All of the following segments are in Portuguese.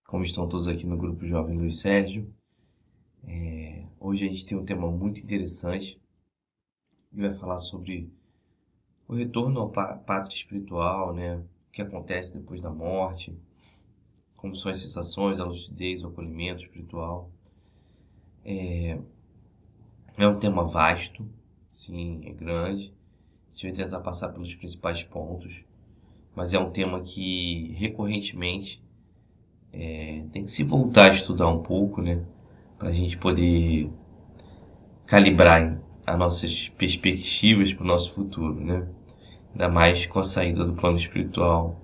como estão todos aqui no grupo Jovem Luiz Sérgio. Hoje a gente tem um tema muito interessante e vai falar sobre o retorno ao pátria espiritual, né? O que acontece depois da morte, como são as sensações, a lucidez, o acolhimento espiritual. É um tema vasto, sim, é grande. A gente vai tentar passar pelos principais pontos, mas é um tema que recorrentemente tem que se voltar a estudar um pouco, né? Para a gente poder calibrar as nossas perspectivas para o nosso futuro, né? Ainda mais com a saída do plano espiritual,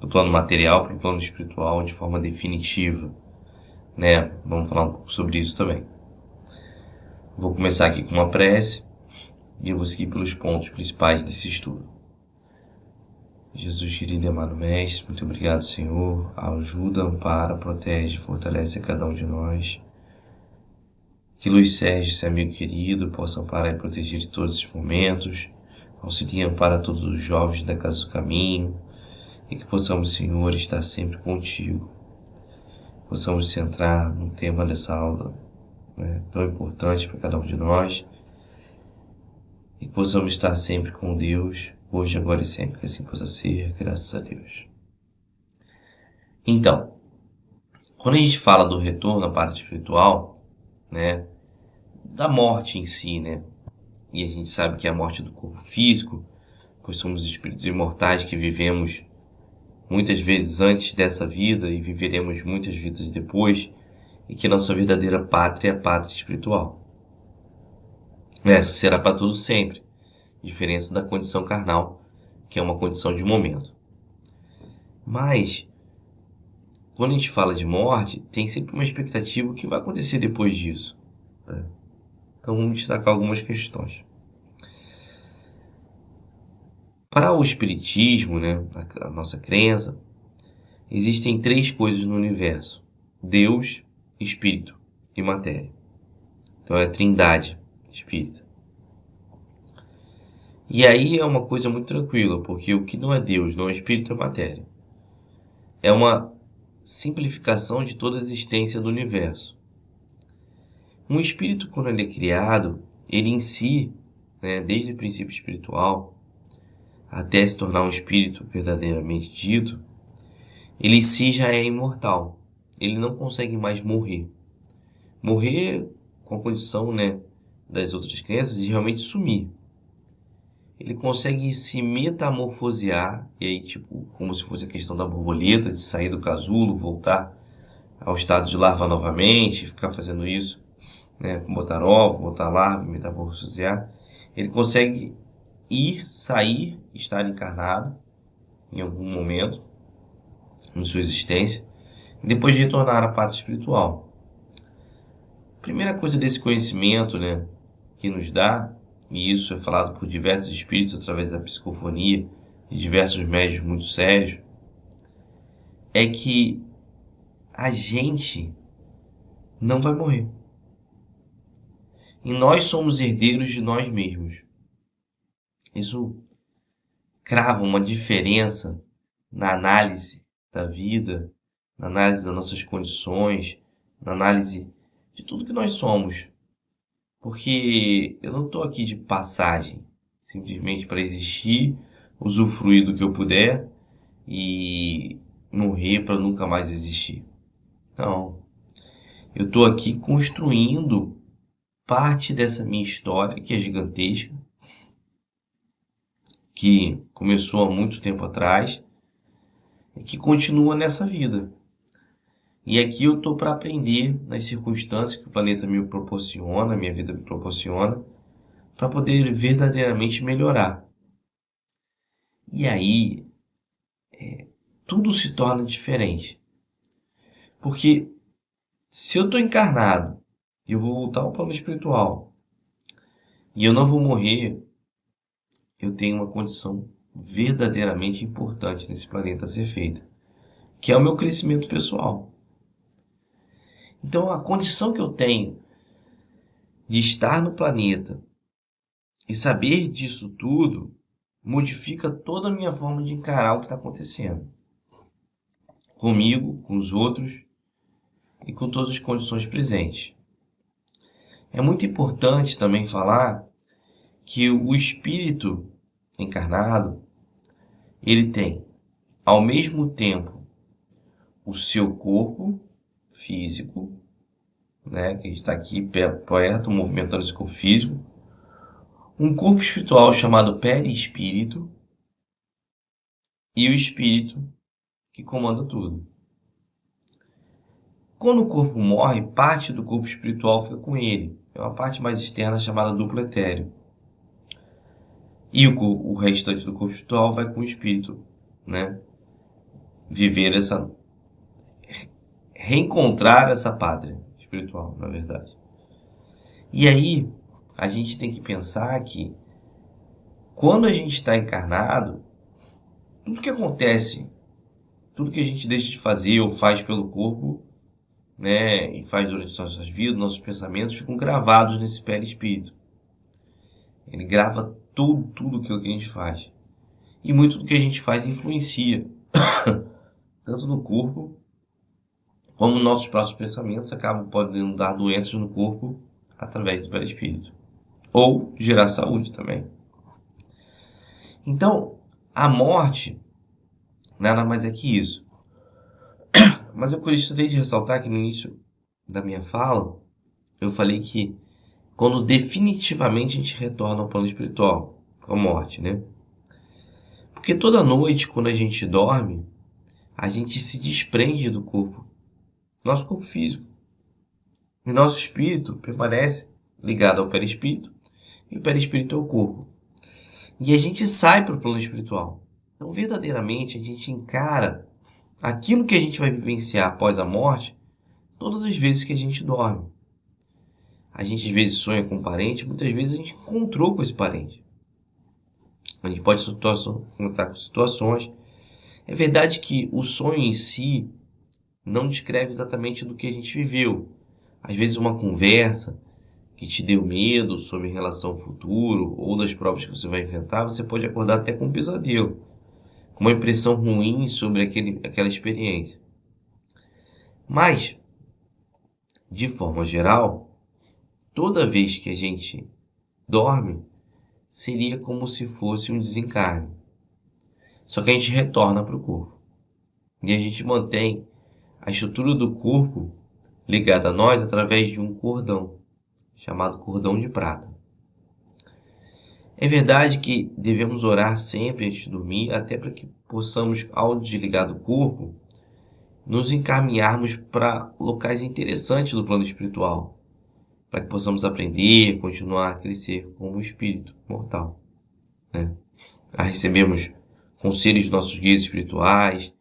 do plano material para o plano espiritual de forma definitiva, né? Vamos falar um pouco sobre isso também. Vou começar aqui com uma prece e eu vou seguir pelos pontos principais desse estudo. Jesus querido e amado Mestre, muito obrigado, Senhor. Ajuda, ampara, protege, fortalece a cada um de nós. Que Luiz Sérgio, esse amigo querido, possa amparar e proteger de todos esses momentos. Auxilia e ampara todos os jovens da Casa do Caminho. E que possamos, Senhor, estar sempre contigo. Possamos centrar no tema dessa aula, né, tão importante para cada um de nós. E que possamos estar sempre com Deus, hoje, agora e sempre, que assim possa ser, graças a Deus. Então, quando a gente fala do retorno à parte espiritual, né, da morte em si, né, e a gente sabe que é a morte do corpo físico, pois somos espíritos imortais que vivemos muitas vezes antes dessa vida e viveremos muitas vidas depois, e que nossa verdadeira pátria é a pátria espiritual. Essa será para todo sempre, diferença da condição carnal, que é uma condição de momento. Mas, quando a gente fala de morte, tem sempre uma expectativa do que vai acontecer depois disso, né? Então vamos destacar algumas questões. Para o espiritismo, né, a nossa crença, existem três coisas no universo: Deus, Espírito e matéria. Então é a trindade espírita. E aí é uma coisa muito tranquila, porque o que não é Deus, não é Espírito, é matéria. É uma simplificação de toda a existência do universo. Um espírito, quando ele é criado, ele em si, né, desde o princípio espiritual, até se tornar um espírito verdadeiramente dito, ele em si já é imortal. Ele não consegue mais morrer. Morrer com a condição, né, das outras crenças de realmente sumir. Ele consegue se metamorfosear, e aí, tipo, como se fosse a questão da borboleta, de sair do casulo, voltar ao estado de larva novamente, ficar fazendo isso, né, botar ovo, botar larva, metamorfosear. Ele consegue ir, sair, estar encarnado em algum momento em sua existência, e depois retornar à parte espiritual. Primeira coisa desse conhecimento, né, que nos dá, e isso é falado por diversos espíritos através da psicofonia de diversos médiuns muito sérios, é que a gente não vai morrer. E nós somos herdeiros de nós mesmos. Isso crava uma diferença na análise da vida, na análise das nossas condições, na análise de tudo que nós somos. Porque eu não estou aqui de passagem, simplesmente para existir, usufruir do que eu puder e morrer para nunca mais existir. Não. Eu estou aqui construindo parte dessa minha história, que é gigantesca, que começou há muito tempo atrás e que continua nessa vida. E aqui eu estou para aprender nas circunstâncias que o planeta me proporciona, a minha vida me proporciona, para poder verdadeiramente melhorar. E aí, tudo se torna diferente. Porque se eu estou encarnado e eu vou voltar ao plano espiritual e eu não vou morrer, eu tenho uma condição verdadeiramente importante nesse planeta a ser feita, que é o meu crescimento pessoal. Então, a condição que eu tenho de estar no planeta e saber disso tudo modifica toda a minha forma de encarar o que está acontecendo comigo, com os outros e com todas as condições presentes. É muito importante também falar que o espírito encarnado, ele tem, ao mesmo tempo, o seu corpo físico, né, que está aqui perto, movimentando esse corpo físico, um corpo espiritual chamado perispírito e o espírito que comanda tudo. Quando o corpo morre, parte do corpo espiritual fica com ele. É uma parte mais externa chamada duplo etéreo. E o restante do corpo espiritual vai com o espírito, né? Viver essa... reencontrar essa pátria espiritual, na verdade. E aí, a gente tem que pensar que quando a gente está encarnado, tudo que acontece, tudo que a gente deixa de fazer ou faz pelo corpo, né, e faz durante nossas vidas, nossos pensamentos ficam gravados nesse perispírito. Ele grava tudo aquilo que a gente faz. E muito do que a gente faz influencia, tanto no corpo, como nossos próprios pensamentos acabam podendo dar doenças no corpo através do perispírito. Ou gerar saúde também. Então, a morte nada mais é que isso. Mas eu gostaria de ressaltar que no início da minha fala, eu falei que quando definitivamente a gente retorna ao plano espiritual, com a morte, né? Porque toda noite, quando a gente dorme, a gente se desprende do corpo, nosso corpo físico. E nosso espírito permanece ligado ao perispírito, e o perispírito é o corpo. E a gente sai para o plano espiritual. Então, verdadeiramente, a gente encara aquilo que a gente vai vivenciar após a morte todas as vezes que a gente dorme. A gente às vezes sonha com um parente, muitas vezes a gente encontrou com esse parente. A gente pode contar com situações. É verdade que o sonho em si não descreve exatamente do que a gente viveu. Às vezes uma conversa que te deu medo sobre relação ao futuro ou das provas que você vai enfrentar, você pode acordar até com um pesadelo, com uma impressão ruim sobre aquela experiência. Mas, de forma geral, toda vez que a gente dorme, seria como se fosse um desencarne. Só que a gente retorna para o corpo. E a gente mantém a estrutura do corpo ligada a nós através de um cordão, chamado cordão de prata. É verdade que devemos orar sempre antes de dormir, até para que possamos, ao desligar do corpo, nos encaminharmos para locais interessantes do plano espiritual, para que possamos aprender, continuar a crescer como espírito mortal, né? A recebermos conselhos de nossos guias espirituais,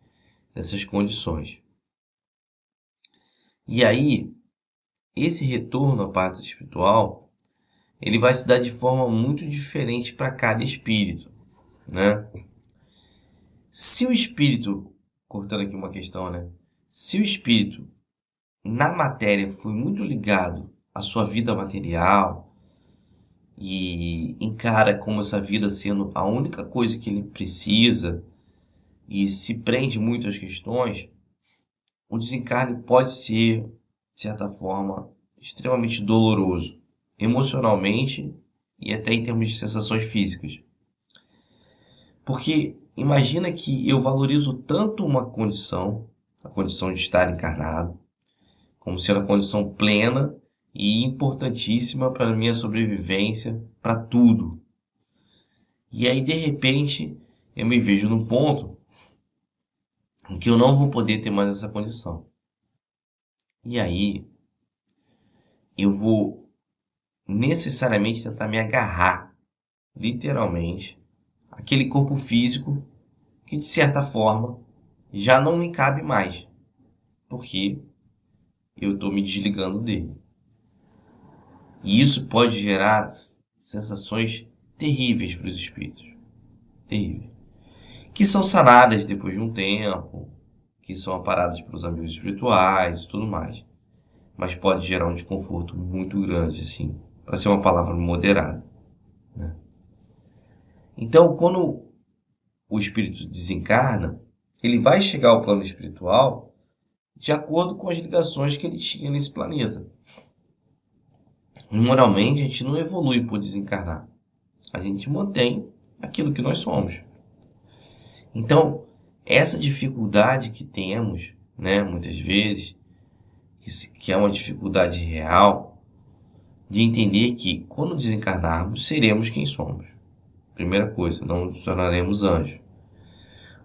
dessas condições. E aí, esse retorno à parte espiritual, ele vai se dar de forma muito diferente para cada espírito, né? Se o espírito, cortando aqui uma questão, né? Se o espírito na matéria foi muito ligado à sua vida material e encara como essa vida sendo a única coisa que ele precisa e se prende muito às questões, o desencarne pode ser, de certa forma, extremamente doloroso, emocionalmente e até em termos de sensações físicas. Porque imagina que eu valorizo tanto uma condição, a condição de estar encarnado, como sendo a condição plena e importantíssima para a minha sobrevivência, para tudo. E aí, de repente, eu me vejo num ponto em que eu não vou poder ter mais essa condição. E aí, eu vou necessariamente tentar me agarrar, literalmente, àquele corpo físico que, de certa forma, já não me cabe mais, porque eu estou me desligando dele. E isso pode gerar sensações terríveis para os espíritos. Terríveis. Que são sanadas depois de um tempo, que são aparadas pelos amigos espirituais e tudo mais. Mas pode gerar um desconforto muito grande, assim, para ser uma palavra moderada, né? Então, quando o espírito desencarna, ele vai chegar ao plano espiritual de acordo com as ligações que ele tinha nesse planeta. E moralmente, a gente não evolui por desencarnar. A gente mantém aquilo que nós somos. Então, essa dificuldade que temos, né, muitas vezes, que é uma dificuldade real, de entender que quando desencarnarmos, seremos quem somos. Primeira coisa, não nos tornaremos anjos.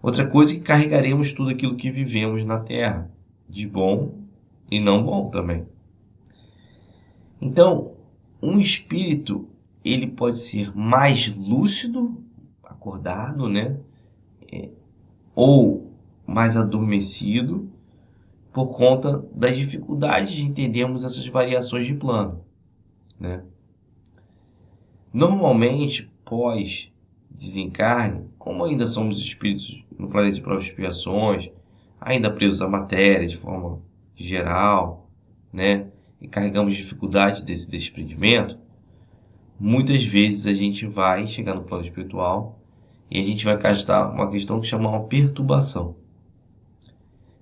Outra coisa é que carregaremos tudo aquilo que vivemos na Terra, de bom e não bom também. Então, um espírito, ele pode ser mais lúcido, acordado, né? Ou mais adormecido, por conta das dificuldades de entendermos essas variações de plano, né? Normalmente, pós-desencarne, como ainda somos espíritos no planeta de provas e expiações, ainda presos à matéria de forma geral, né? E carregamos dificuldades desse desprendimento, muitas vezes a gente vai chegar no plano espiritual e a gente vai gastar uma questão que chama uma perturbação.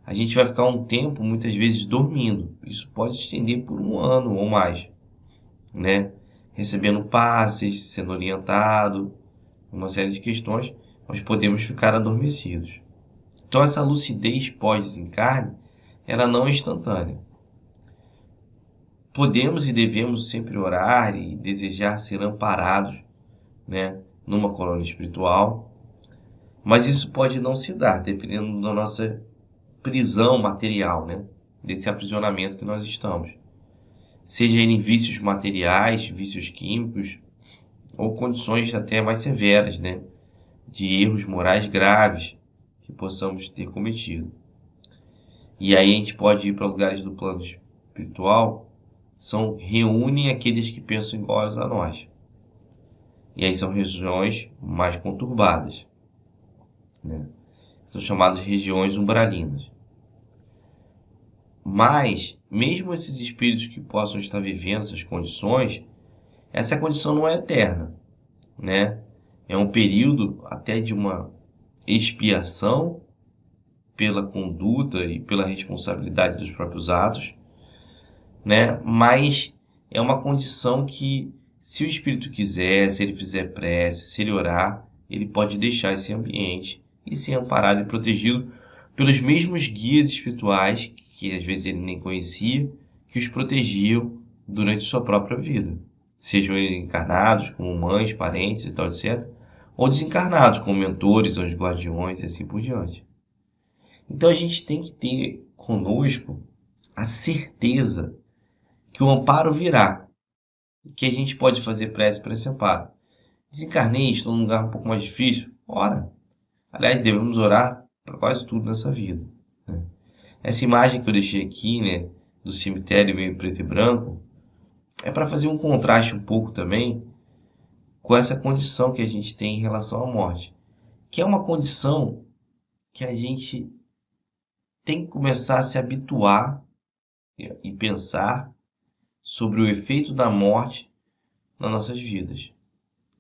A gente vai ficar um tempo, muitas vezes, dormindo. Isso pode se estender por 1 ano ou mais, né? Recebendo passes, sendo orientado, uma série de questões, nós podemos ficar adormecidos. Então, essa lucidez pós-desencarne, ela não é instantânea. Podemos e devemos sempre orar e desejar ser amparados, né, numa colônia espiritual, mas isso pode não se dar, dependendo da nossa prisão material, né, desse aprisionamento que nós estamos. Seja em vícios materiais, vícios químicos, ou condições até mais severas, né, de erros morais graves que possamos ter cometido. E aí a gente pode ir para lugares do plano espiritual, reúnem aqueles que pensam iguais a nós. E aí são regiões mais conturbadas, né? São chamadas regiões umbralinas. Mas, mesmo esses espíritos que possam estar vivendo essas condições, essa condição não é eterna, né? É um período até de uma expiação pela conduta e pela responsabilidade dos próprios atos, né? Mas é uma condição que, se o espírito quiser, se ele fizer prece, se ele orar, ele pode deixar esse ambiente e ser amparado e protegido pelos mesmos guias espirituais, que às vezes ele nem conhecia, que os protegiam durante sua própria vida. Sejam eles encarnados, como mães, parentes e tal, etc., ou desencarnados, como mentores, anjos guardiões e assim por diante. Então a gente tem que ter conosco a certeza que o amparo virá, que a gente pode fazer prece para esse amparo. Desencarnei, estou num lugar um pouco mais difícil, ora. Aliás, devemos orar para quase tudo nessa vida, né? Essa imagem que eu deixei aqui, né, do cemitério meio preto e branco, é para fazer um contraste um pouco também com essa condição que a gente tem em relação à morte, que é uma condição que a gente tem que começar a se habituar e pensar sobre o efeito da morte nas nossas vidas,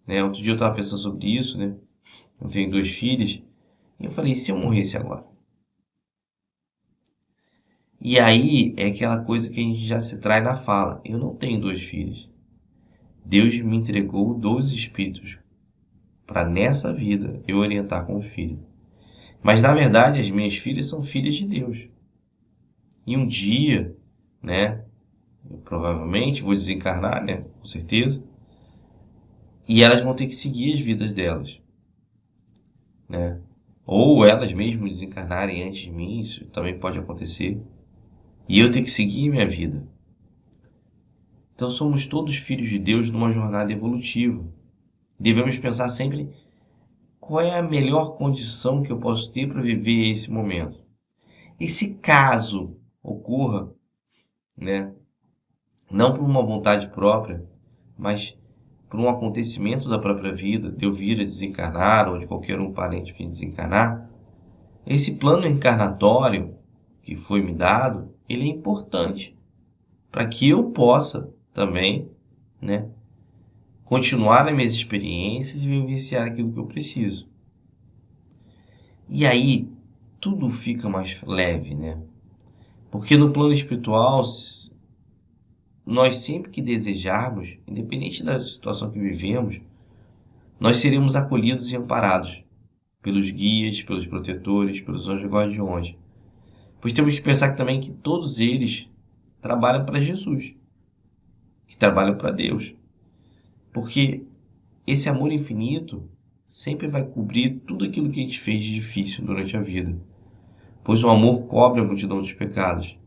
né? Outro dia eu estava pensando sobre isso, né? Eu tenho 2 filhas e eu falei, e se eu morresse agora? E aí é aquela coisa que a gente já se trai na fala. Eu não tenho 2 filhas. Deus me entregou 2 espíritos para nessa vida eu orientar como filho. Mas na verdade as minhas filhas são filhas de Deus. E um dia, né, eu provavelmente vou desencarnar, né, com certeza. E elas vão ter que seguir as vidas delas, né? Ou elas mesmas desencarnarem antes de mim, isso também pode acontecer. E eu ter que seguir minha vida. Então somos todos filhos de Deus numa jornada evolutiva. Devemos pensar sempre qual é a melhor condição que eu posso ter para viver esse momento. E se caso ocorra, né, não por uma vontade própria, mas por um acontecimento da própria vida, de eu vir a desencarnar ou de qualquer um parente vir desencarnar, esse plano encarnatório que foi me dado, ele é importante para que eu possa também, né, continuar as minhas experiências e vivenciar aquilo que eu preciso. E aí tudo fica mais leve, né? Porque no plano espiritual, nós sempre que desejarmos, independente da situação que vivemos, nós seremos acolhidos e amparados pelos guias, pelos protetores, pelos anjos guardiões. Pois temos que pensar também que todos eles trabalham para Jesus, que trabalham para Deus. Porque esse amor infinito sempre vai cobrir tudo aquilo que a gente fez de difícil durante a vida. Pois o amor cobre a multidão dos pecados.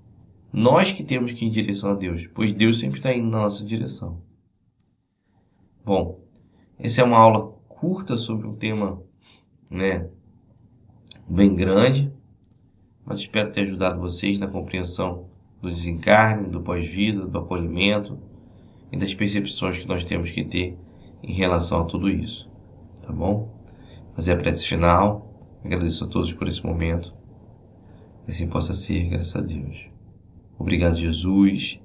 Nós que temos que ir em direção a Deus, pois Deus sempre está indo na nossa direção. Bom, essa é uma aula curta sobre um tema, bem grande, mas espero ter ajudado vocês na compreensão do desencarne, do pós-vida, do acolhimento e das percepções que nós temos que ter em relação a tudo isso, tá bom? Fazer a prece final, agradeço a todos por esse momento, que assim possa ser, graças a Deus. Obrigado, Jesus,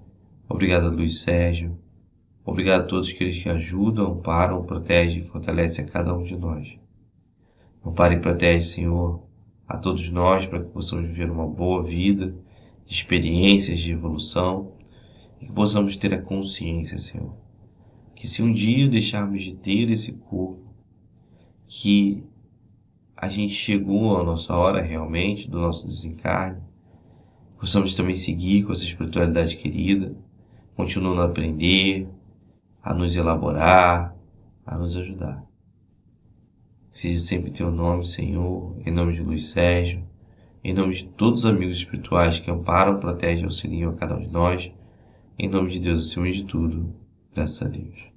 obrigado, Luiz Sérgio, obrigado a todos aqueles que ajudam, amparam, protegem e fortalecem a cada um de nós. Ampare e protege, Senhor, a todos nós para que possamos viver uma boa vida, de experiências de evolução e que possamos ter a consciência, Senhor, que se um dia deixarmos de ter esse corpo, que a gente chegou à nossa hora realmente do nosso desencarne, possamos também seguir com essa espiritualidade querida, continuando a aprender, a nos elaborar, a nos ajudar. Seja sempre teu nome, Senhor, em nome de Luiz Sérgio, em nome de todos os amigos espirituais que amparam, protegem e auxiliam a cada um de nós, em nome de Deus acima de tudo, graças a Deus.